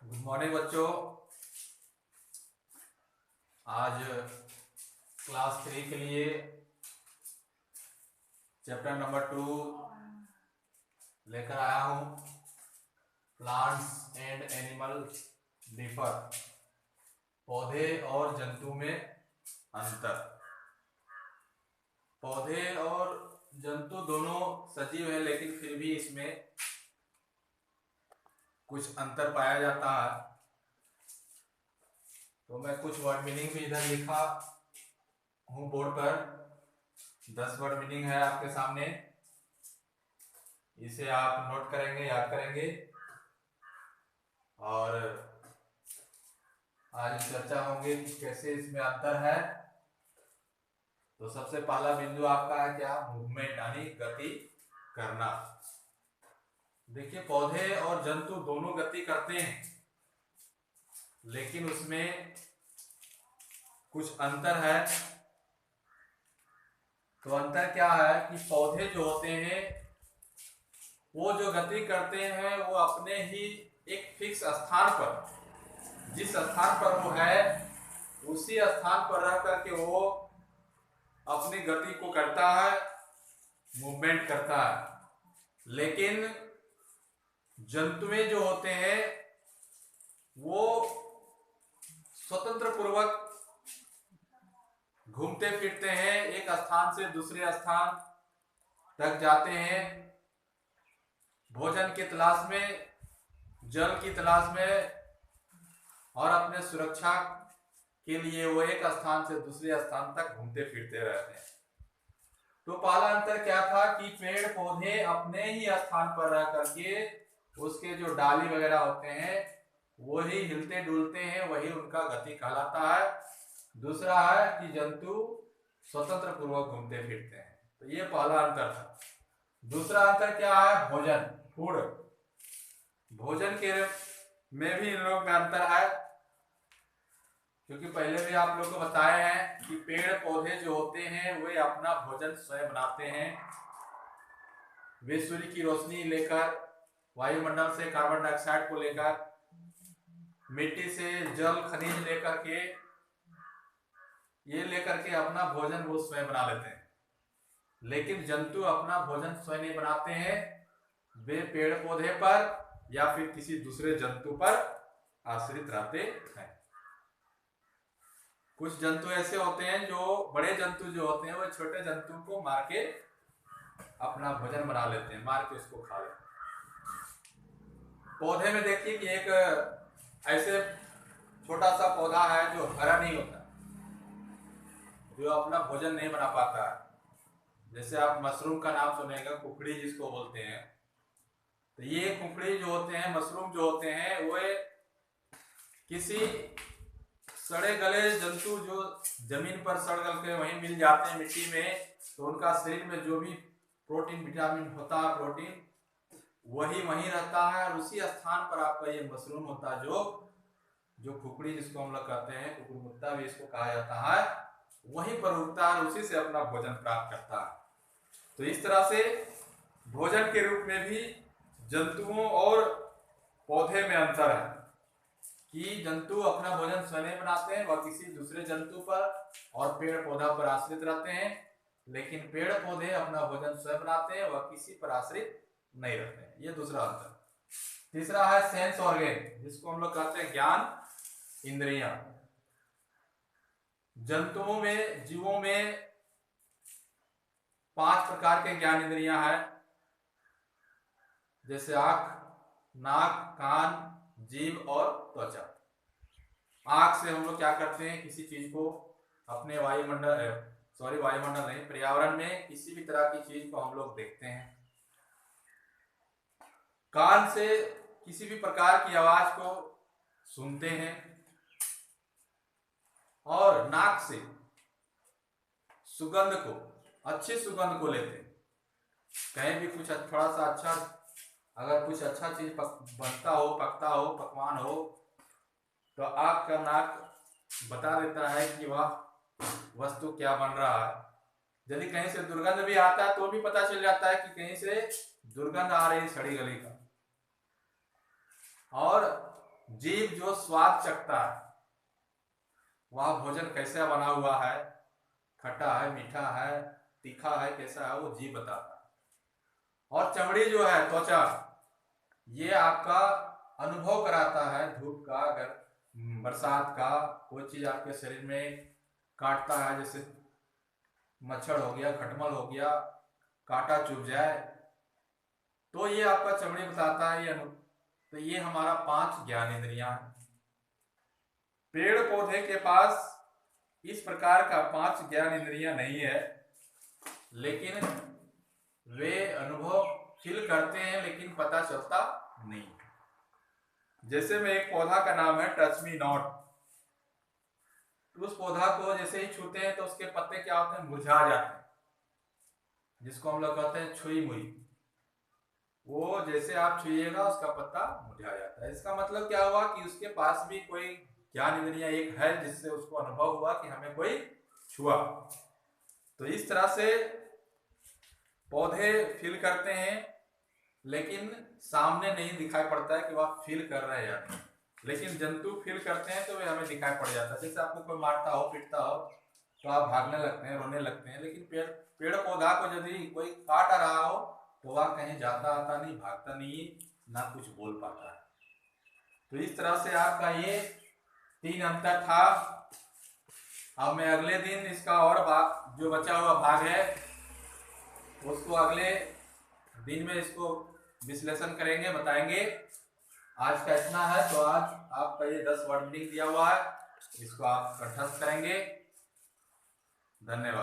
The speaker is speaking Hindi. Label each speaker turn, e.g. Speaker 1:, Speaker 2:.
Speaker 1: गुड मॉर्निंग बच्चों। आज क्लास 3 के लिए चैप्टर नंबर 2 लेकर आया हूँ। प्लांट्स एंड एनिमल डिफर, पौधे और जंतु में अंतर। पौधे और जंतु दोनों सजीव हैं, लेकिन फिर भी इसमें कुछ अंतर पाया जाता है। तो मैं कुछ वर्ड मीनिंग भी इधर लिखा हूँ बोर्ड पर। 10 वर्ड मीनिंग है आपके सामने, इसे आप नोट करेंगे, याद करेंगे और आज चर्चा होंगे कि कैसे इसमें अंतर है। तो सबसे पहला बिंदु आपका है क्या? मूवमेंट, यानी गति करना। देखिए, पौधे और जंतु दोनों गति करते हैं, लेकिन उसमें कुछ अंतर है। तो अंतर क्या है कि पौधे जो होते हैं वो जो गति करते हैं वो अपने ही एक फिक्स स्थान पर, जिस स्थान पर वो है उसी स्थान पर रह करके वो अपनी गति को करता है, मूवमेंट करता है। लेकिन जंतुएं जो होते हैं वो स्वतंत्र पूर्वक घूमते फिरते हैं, एक स्थान से दूसरे स्थान तक जाते हैं, भोजन की तलाश में, जल की तलाश में और अपने सुरक्षा के लिए वो एक स्थान से दूसरे स्थान तक घूमते फिरते रहते हैं। तो पहला अंतर क्या था कि पेड़ पौधे अपने ही स्थान पर रह करके उसके जो डाली वगैरह होते हैं वही हिलते डुलते हैं, वही उनका गति कहलाता है। दूसरा है कि जंतु स्वतंत्र पूर्वक घूमते फिरते हैं। तो ये पहला अंतर था। दूसरा अंतर क्या है? भोजन, फूड। भोजन के में भी इन लोगों में अंतर है, क्योंकि पहले भी आप लोग को बताए हैं कि पेड़ पौधे जो होते हैं वे अपना भोजन स्वयं बनाते हैं। वे सूर्य की रोशनी लेकर, वायुमंडल से कार्बन डाइऑक्साइड को लेकर, मिट्टी से जल खनिज लेकर के, ये लेकर के अपना भोजन वो स्वयं बना लेते हैं। लेकिन जंतु अपना भोजन स्वयं नहीं बनाते हैं, वे पेड़ पौधे पर या फिर किसी दूसरे जंतु पर आश्रित रहते हैं। कुछ जंतु ऐसे होते हैं जो बड़े जंतु जो होते हैं वो छोटे जंतु को मार के अपना भोजन बना लेते हैं, मार के उसको खा लेते हैं। पौधे में देखिए कि एक ऐसे छोटा सा पौधा है जो हरा नहीं होता, जो अपना भोजन नहीं बना पाता है। जैसे आप मशरूम का नाम सुनेगा, कुकड़ी जिसको बोलते हैं। तो ये कुकड़ी जो होते हैं, मशरूम जो होते हैं, वो किसी सड़े गले जंतु जो जमीन पर सड़ गल के वहीं मिल जाते हैं मिट्टी में, तो उनका शरीर में जो भी प्रोटीन विटामिन होता है, प्रोटीन वही वहीं रहता है और उसी स्थान पर आपका ये मशरूम होता है, जो खुकड़ी जिसको हम लोग कहते हैं, कुकुरमुत्ता भी इसको कहा जाता है, वहीं पर उगता है और उसी से अपना भोजन प्राप्त करता है। तो इस तरह से भोजन के रूप में भी जंतुओं और पौधे में अंतर है कि जंतु अपना भोजन स्वयं बनाते हैं, वह किसी दूसरे जंतु पर और पेड़ पौधा पर आश्रित रहते हैं। लेकिन पेड़ पौधे अपना भोजन स्वयं बनाते हैं, वह किसी पर आश्रित नहीं रहते हैं। ये दूसरा अंतर। तीसरा है सेंस ऑर्गन, जिसको हम लोग कहते हैं ज्ञान इंद्रियां। जंतुओं में, जीवों में 5 प्रकार के ज्ञान इंद्रियां हैं, जैसे आंख, नाक, कान, जीभ और त्वचा। आंख से हम लोग क्या करते हैं, किसी चीज को अपने वायुमंडल नहीं, पर्यावरण में किसी भी तरह की चीज को हम लोग देखते हैं। कान से किसी भी प्रकार की आवाज को सुनते हैं और नाक से सुगंध को, अच्छी सुगंध को लेते हैं। कहीं भी कुछ थोड़ा सा अच्छा, अगर कुछ अच्छा चीज बनता हो, पकता हो, पकवान हो, तो आँख का नाक बता देता है कि वह वस्तु क्या बन रहा है। यदि कहीं से दुर्गंध भी आता है तो भी पता चल जाता है कि कहीं से दुर्गंध आ रही, सड़ी गली का। और जीभ जो स्वाद चखता है, वह भोजन कैसा बना हुआ है, खट्टा है, मीठा है, तीखा है, कैसा है, वो जीभ बताता है। और चमड़ी जो है, त्वचा, ये आपका अनुभव कराता है धूप का, अगर बरसात का कोई चीज आपके शरीर में काटता है, जैसे मच्छर हो गया, खटमल हो गया, कांटा चुभ जाए, तो ये आपका चमड़ी बताता है ये तो ये हमारा 5 ज्ञान इंद्रियां हैं। पेड़ पौधे के पास इस प्रकार का 5 ज्ञान इंद्रियां नहीं है, लेकिन वे अनुभव फील करते हैं, लेकिन पता चलता नहीं। जैसे में एक पौधा का नाम है टच मी नॉट, उस पौधा को जैसे ही छूते हैं तो उसके पत्ते क्या होते हैं, मुरझा जाते हैं, जिसको हम लोग कहते हैं छुई मुई। वो जैसे आप छुइएगा उसका पत्ता मुरझा जाता है। इसका मतलब क्या हुआ कि उसके पास भी कोई ज्ञान इंद्रियां एक है, जिससे उसको अनुभव हुआ कि हमें कोई छुआ। तो इस तरह से पौधे फील करते हैं, लेकिन सामने नहीं दिखाई पड़ता है कि वह फील कर रहे हैं या नहीं। लेकिन जंतु फील करते हैं तो वे हमें दिखाई पड़ जाता है। जैसे आपको कोई मारता हो, पीटता हो, तो आप भागने लगते हैं, रोने लगते हैं। लेकिन पेड़ पौधा को यदि कोई काट रहा हो तो वह कहीं जाता आता नहीं, भागता नहीं, ना कुछ बोल पाता है। तो इस तरह से आपका ये 3 अंतर था। अब मैं अगले दिन इसका और जो बचा हुआ भाग है उसको अगले दिन में इसको विश्लेषण करेंगे, बताएंगे। आज का इतना है, तो आज आपका ये 10 वर्ड लिंक दिया हुआ है, इसको आप कंठस्थ करेंगे। धन्यवाद।